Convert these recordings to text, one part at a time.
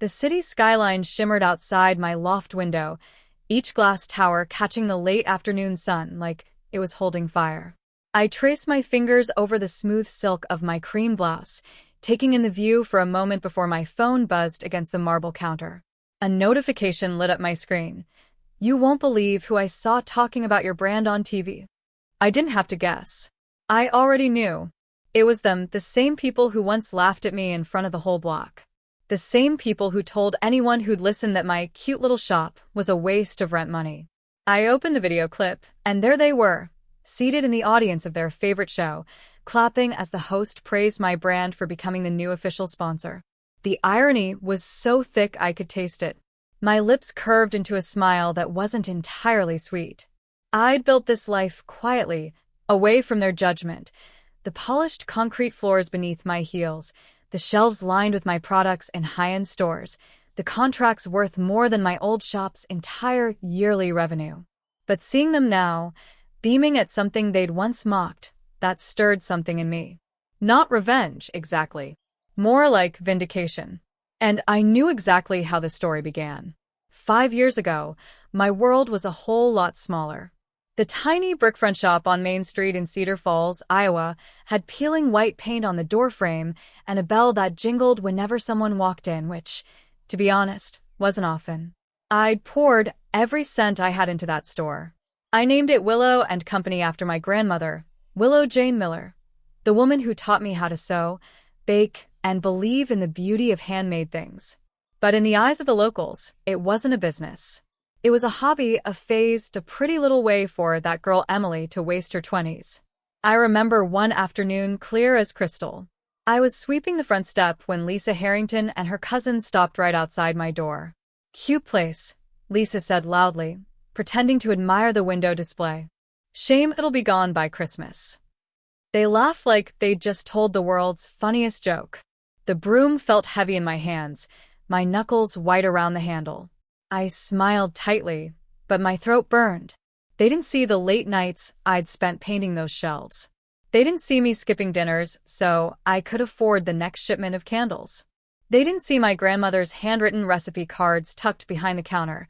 The city skyline shimmered outside my loft window, each glass tower catching the late afternoon sun like it was holding fire. I traced my fingers over the smooth silk of my cream blouse, taking in the view for a moment before my phone buzzed against the marble counter. A notification lit up my screen. "You won't believe who I saw talking about your brand on TV." I didn't have to guess. I already knew. It was them, the same people who once laughed at me in front of the whole block. The same people who told anyone who'd listen that my cute little shop was a waste of rent money. I opened the video clip, and there they were, seated in the audience of their favorite show, clapping as the host praised my brand for becoming the new official sponsor. The irony was so thick I could taste it. My lips curved into a smile that wasn't entirely sweet. I'd built this life quietly, away from their judgment. The polished concrete floors beneath my heels, the shelves lined with my products in high-end stores, the contracts worth more than my old shop's entire yearly revenue. But seeing them now, beaming at something they'd once mocked, that stirred something in me. Not revenge, exactly. More like vindication. And I knew exactly how the story began. 5 years ago, my world was a whole lot smaller. The tiny brickfront shop on Main Street in Cedar Falls, Iowa, had peeling white paint on the doorframe and a bell that jingled whenever someone walked in, which, to be honest, wasn't often. I'd poured every cent I had into that store. I named it Willow and Company after my grandmother, Willow Jane Miller, the woman who taught me how to sew, bake, and believe in the beauty of handmade things. But in the eyes of the locals, it wasn't a business. It was a hobby, a phase, a pretty little way for that girl Emily to waste her 20s. I remember one afternoon clear as crystal. I was sweeping the front step when Lisa Harrington and her cousin stopped right outside my door. "Cute place," Lisa said loudly, pretending to admire the window display. "Shame it'll be gone by Christmas." They laughed like they'd just told the world's funniest joke. The broom felt heavy in my hands, my knuckles white around the handle. I smiled tightly, but my throat burned. They didn't see the late nights I'd spent painting those shelves. They didn't see me skipping dinners so I could afford the next shipment of candles. They didn't see my grandmother's handwritten recipe cards tucked behind the counter,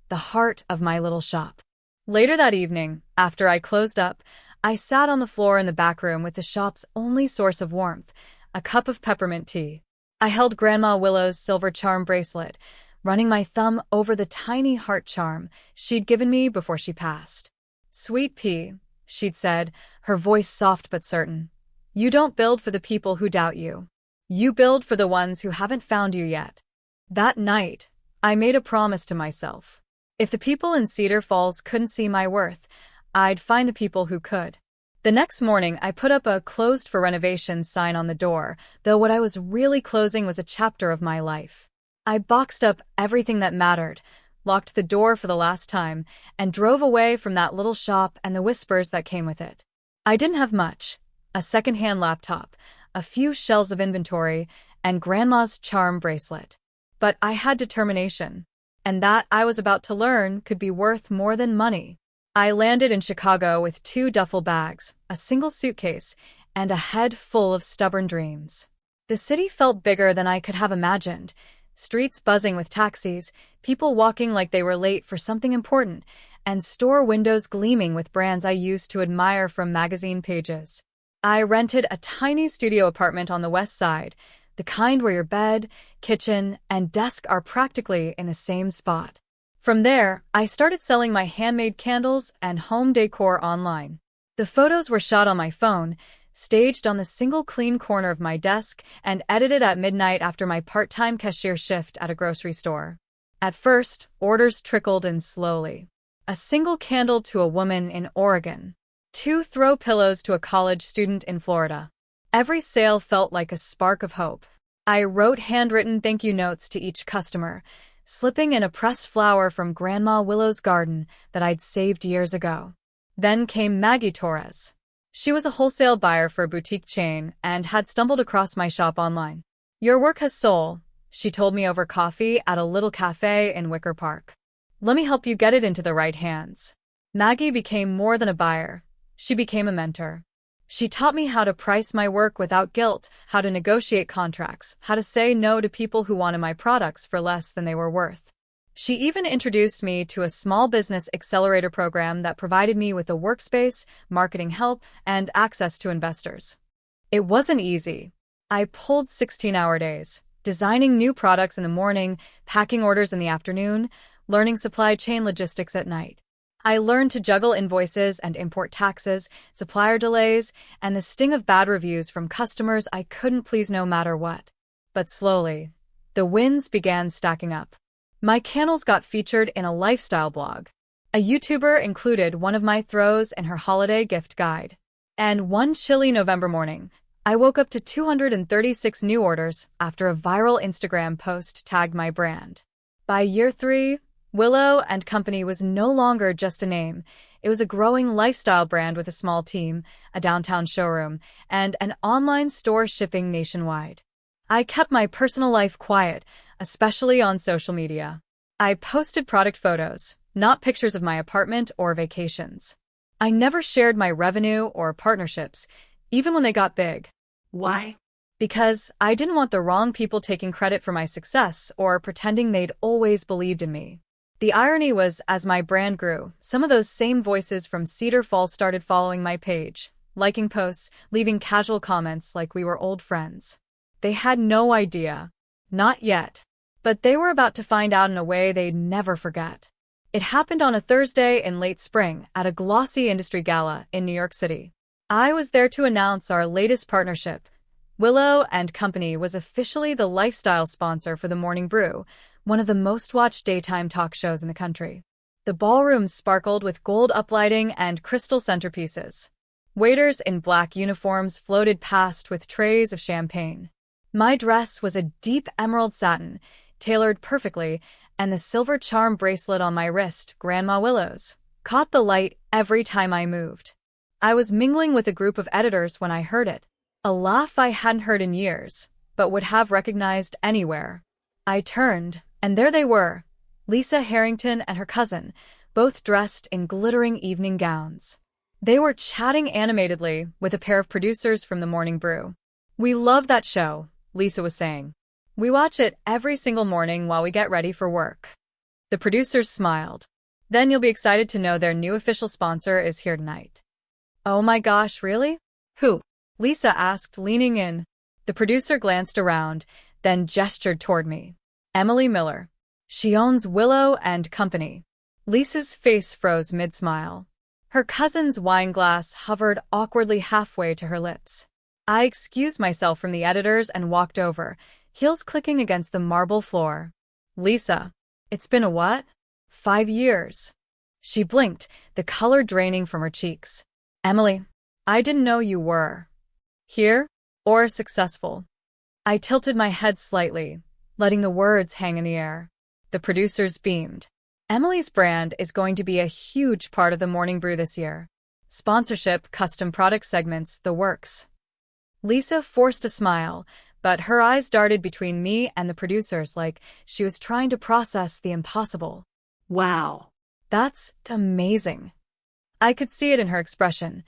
the heart of my little shop. Later that evening, after I closed up, I sat on the floor in the back room with the shop's only source of warmth, a cup of peppermint tea. I held Grandma Willow's silver charm bracelet, running my thumb over the tiny heart charm she'd given me before she passed. "Sweet pea," she'd said, her voice soft but certain. "You don't build for the people who doubt you. You build for the ones who haven't found you yet." That night, I made a promise to myself. If the people in Cedar Falls couldn't see my worth, I'd find the people who could. The next morning, I put up a "closed for renovation" sign on the door, though what I was really closing was a chapter of my life. I boxed up everything that mattered, locked the door for the last time, and drove away from that little shop and the whispers that came with it. I didn't have much: a second-hand laptop, a few shelves of inventory, and Grandma's charm bracelet. But I had determination, and that, I was about to learn, could be worth more than money. I landed in Chicago with 2 duffel bags, a single suitcase, and a head full of stubborn dreams. The city felt bigger than I could have imagined. Streets buzzing with taxis, people walking like they were late for something important, and store windows gleaming with brands I used to admire from magazine pages. I rented a tiny studio apartment on the west side, the kind where your bed, kitchen, and desk are practically in the same spot. From there, I started selling my handmade candles and home decor online. The photos were shot on my phone, staged on the single clean corner of my desk, and edited at midnight after my part-time cashier shift at a grocery store. At first, orders trickled in slowly. A single candle to a woman in Oregon. 2 throw pillows to a college student in Florida. Every sale felt like a spark of hope. I wrote handwritten thank you notes to each customer, slipping in a pressed flower from Grandma Willow's garden that I'd saved years ago. Then came Maggie Torres. She was a wholesale buyer for a boutique chain and had stumbled across my shop online. "Your work has soul," she told me over coffee at a little cafe in Wicker Park. "Let me help you get it into the right hands." Maggie became more than a buyer. She became a mentor. She taught me how to price my work without guilt, how to negotiate contracts, how to say no to people who wanted my products for less than they were worth. She even introduced me to a small business accelerator program that provided me with a workspace, marketing help, and access to investors. It wasn't easy. I pulled 16-hour days, designing new products in the morning, packing orders in the afternoon, learning supply chain logistics at night. I learned to juggle invoices and import taxes, supplier delays, and the sting of bad reviews from customers I couldn't please no matter what. But slowly, the wins began stacking up. My candles got featured in a lifestyle blog. A YouTuber included one of my throws in her holiday gift guide. And one chilly November morning, I woke up to 236 new orders after a viral Instagram post tagged my brand. By year 3, Willow & Company was no longer just a name. It was a growing lifestyle brand with a small team, a downtown showroom, and an online store shipping nationwide. I kept my personal life quiet, especially on social media. I posted product photos, not pictures of my apartment or vacations. I never shared my revenue or partnerships, even when they got big. Why? Because I didn't want the wrong people taking credit for my success or pretending they'd always believed in me. The irony was, as my brand grew, some of those same voices from Cedar Falls started following my page, liking posts, leaving casual comments like we were old friends. They had no idea. Not yet. But they were about to find out in a way they'd never forget. It happened on a Thursday in late spring at a glossy industry gala in New York City. I was there to announce our latest partnership. Willow & Company was officially the lifestyle sponsor for The Morning Brew, one of the most-watched daytime talk shows in the country. The ballroom sparkled with gold uplighting and crystal centerpieces. Waiters in black uniforms floated past with trays of champagne. My dress was a deep emerald satin, tailored perfectly, and the silver charm bracelet on my wrist, Grandma Willow's, caught the light every time I moved. I was mingling with a group of editors when I heard it, a laugh I hadn't heard in years, but would have recognized anywhere. I turned, and there they were, Lisa Harrington and her cousin, both dressed in glittering evening gowns. They were chatting animatedly with a pair of producers from The Morning Brew. "We love that show," Lisa was saying. "We watch it every single morning while we get ready for work." The producers smiled. "Then you'll be excited to know their new official sponsor is here tonight." "Oh my gosh, really? Who?" Lisa asked, leaning in. The producer glanced around, then gestured toward me. "Emily Miller. She owns Willow & Company." Lisa's face froze mid-smile. Her cousin's wine glass hovered awkwardly halfway to her lips. I excused myself from the editors and walked over, heels clicking against the marble floor. "Lisa, it's been a what? 5 years." She blinked, the color draining from her cheeks. "Emily, I didn't know you were here or successful." I tilted my head slightly, letting the words hang in the air. The producers beamed. "Emily's brand is going to be a huge part of The Morning Brew this year. Sponsorship, custom product segments, the works." Lisa forced a smile, but her eyes darted between me and the producers like she was trying to process the impossible. Wow. "That's amazing." I could see it in her expression.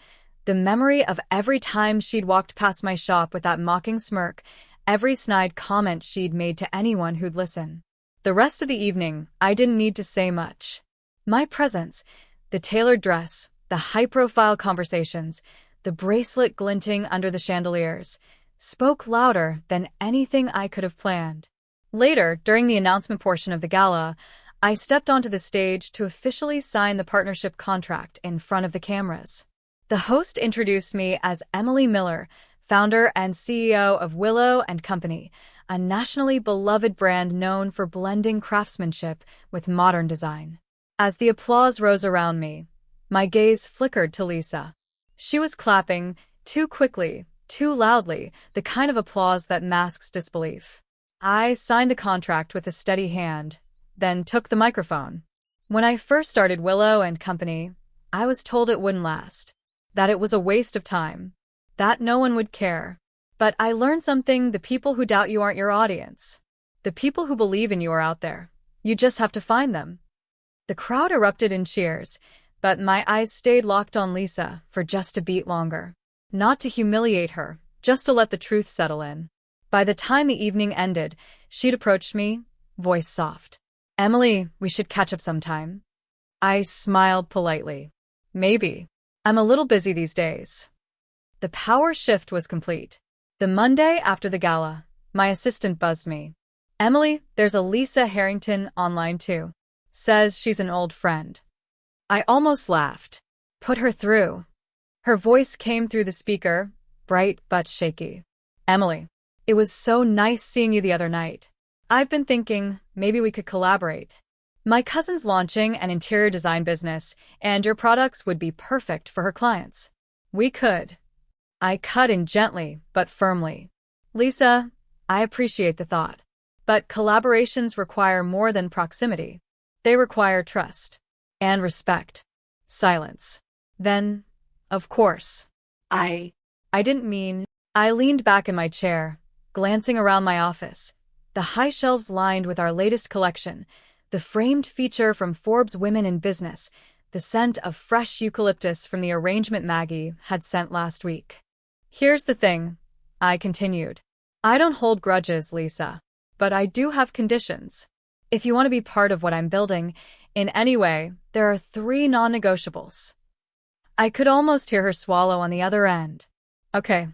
The memory of every time she'd walked past my shop with that mocking smirk, every snide comment she'd made to anyone who'd listen. The rest of the evening, I didn't need to say much. My presence, the tailored dress, the high-profile conversations, the bracelet glinting under the chandeliers, spoke louder than anything I could have planned. Later, during the announcement portion of the gala, I stepped onto the stage to officially sign the partnership contract in front of the cameras. The host introduced me as Emily Miller, founder and CEO of Willow & Company, a nationally beloved brand known for blending craftsmanship with modern design. As the applause rose around me, my gaze flickered to Lisa. She was clapping, too quickly, too loudly, the kind of applause that masks disbelief. I signed the contract with a steady hand, then took the microphone. When I first started Willow & Company, I was told it wouldn't last, that it was a waste of time, that no one would care. But I learned something: the people who doubt you aren't your audience. The people who believe in you are out there. You just have to find them. The crowd erupted in cheers, but my eyes stayed locked on Lisa for just a beat longer. Not to humiliate her, just to let the truth settle in. By the time the evening ended, she'd approached me, voice soft. Emily, we should catch up sometime. I smiled politely. Maybe. I'm a little busy these days. The power shift was complete. The Monday after the gala, my assistant buzzed me. Emily, there's a Lisa Harrington online too. Says she's an old friend. I almost laughed. Put her through. Her voice came through the speaker, bright but shaky. Emily, it was so nice seeing you the other night. I've been thinking maybe we could collaborate. My cousin's launching an interior design business, and your products would be perfect for her clients. We could. I cut in gently but firmly. Lisa, I appreciate the thought. But collaborations require more than proximity. They require trust. And respect. Silence. Then, of course. I didn't mean. I leaned back in my chair, glancing around my office. The high shelves lined with our latest collection, the framed feature from Forbes Women in Business, the scent of fresh eucalyptus from the arrangement Maggie had sent last week. Here's the thing, I continued. I don't hold grudges, Lisa. But I do have conditions. If you want to be part of what I'm building, in any way, there are 3 non-negotiables. I could almost hear her swallow on the other end. Okay.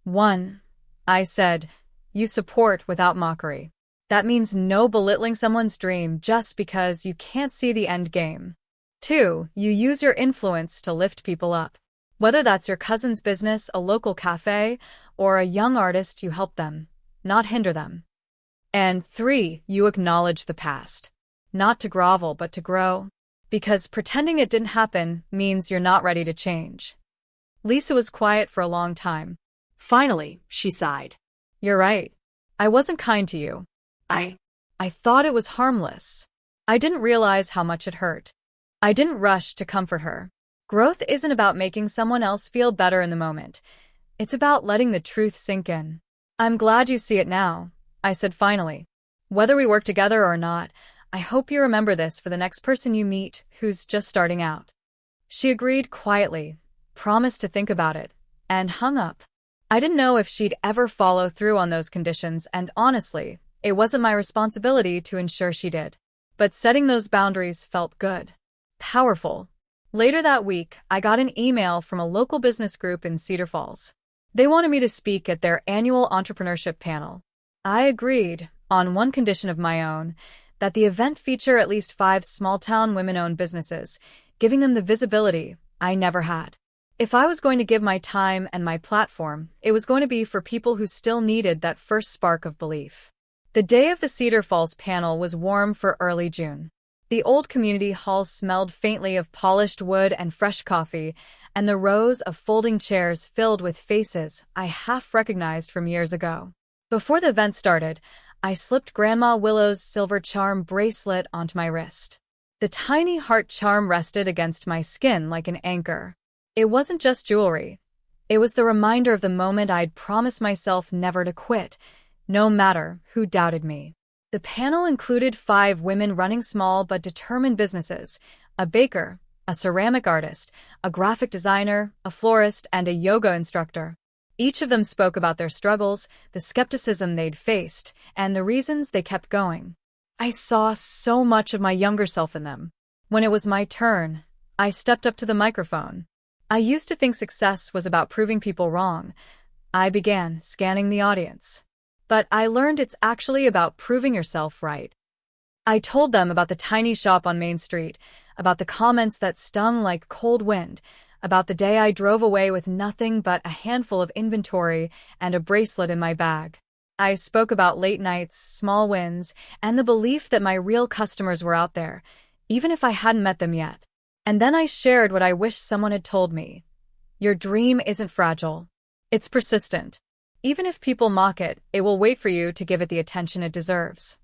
1, I said, you support without mockery. That means no belittling someone's dream just because you can't see the end game. 2, you use your influence to lift people up. Whether that's your cousin's business, a local cafe, or a young artist, you help them, not hinder them. And 3, you acknowledge the past. Not to grovel, but to grow. Because pretending it didn't happen means you're not ready to change. Lisa was quiet for a long time. Finally, she sighed. You're right. I wasn't kind to you. I thought it was harmless. I didn't realize how much it hurt. I didn't rush to comfort her. Growth isn't about making someone else feel better in the moment. It's about letting the truth sink in. I'm glad you see it now, I said finally. Whether we work together or not, I hope you remember this for the next person you meet who's just starting out. She agreed quietly, promised to think about it, and hung up. I didn't know if she'd ever follow through on those conditions, and honestly, it wasn't my responsibility to ensure she did. But setting those boundaries felt good. Powerful. Later that week, I got an email from a local business group in Cedar Falls. They wanted me to speak at their annual entrepreneurship panel. I agreed, on one condition of my own, that the event feature at least 5 small-town women-owned businesses, giving them the visibility I never had. If I was going to give my time and my platform, it was going to be for people who still needed that first spark of belief. The day of the Cedar Falls panel was warm for early June. The old community hall smelled faintly of polished wood and fresh coffee, and the rows of folding chairs filled with faces I half recognized from years ago. Before the event started, I slipped Grandma Willow's silver charm bracelet onto my wrist. The tiny heart charm rested against my skin like an anchor. It wasn't just jewelry. It was the reminder of the moment I'd promised myself never to quit, no matter who doubted me. The panel included 5 women running small but determined businesses: a baker, a ceramic artist, a graphic designer, a florist, and a yoga instructor. Each of them spoke about their struggles, the skepticism they'd faced, and the reasons they kept going. I saw so much of my younger self in them. When it was my turn, I stepped up to the microphone. I used to think success was about proving people wrong. I began scanning the audience. But I learned it's actually about proving yourself right. I told them about the tiny shop on Main Street, about the comments that stung like cold wind, about the day I drove away with nothing but a handful of inventory and a bracelet in my bag. I spoke about late nights, small wins, and the belief that my real customers were out there, even if I hadn't met them yet. And then I shared what I wish someone had told me. Your dream isn't fragile. It's persistent. Even if people mock it, it will wait for you to give it the attention it deserves.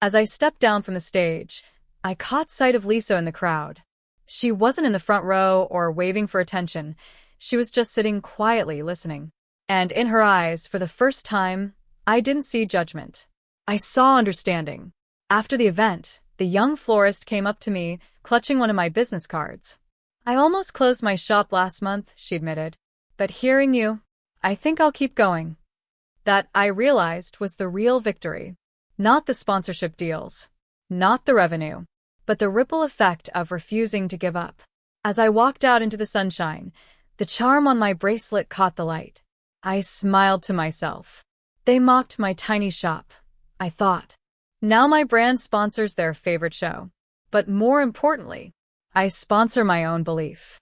As I stepped down from the stage, I caught sight of Lisa in the crowd. She wasn't in the front row or waving for attention. She was just sitting quietly listening. And in her eyes, for the first time, I didn't see judgment. I saw understanding. After the event, the young florist came up to me, clutching one of my business cards. I almost closed my shop last month, she admitted. But hearing you, I think I'll keep going. That, I realized, was the real victory. Not the sponsorship deals, not the revenue, but the ripple effect of refusing to give up. As I walked out into the sunshine, the charm on my bracelet caught the light. I smiled to myself. They mocked my tiny shop, I thought. Now my brand sponsors their favorite show. But more importantly, I sponsor my own belief.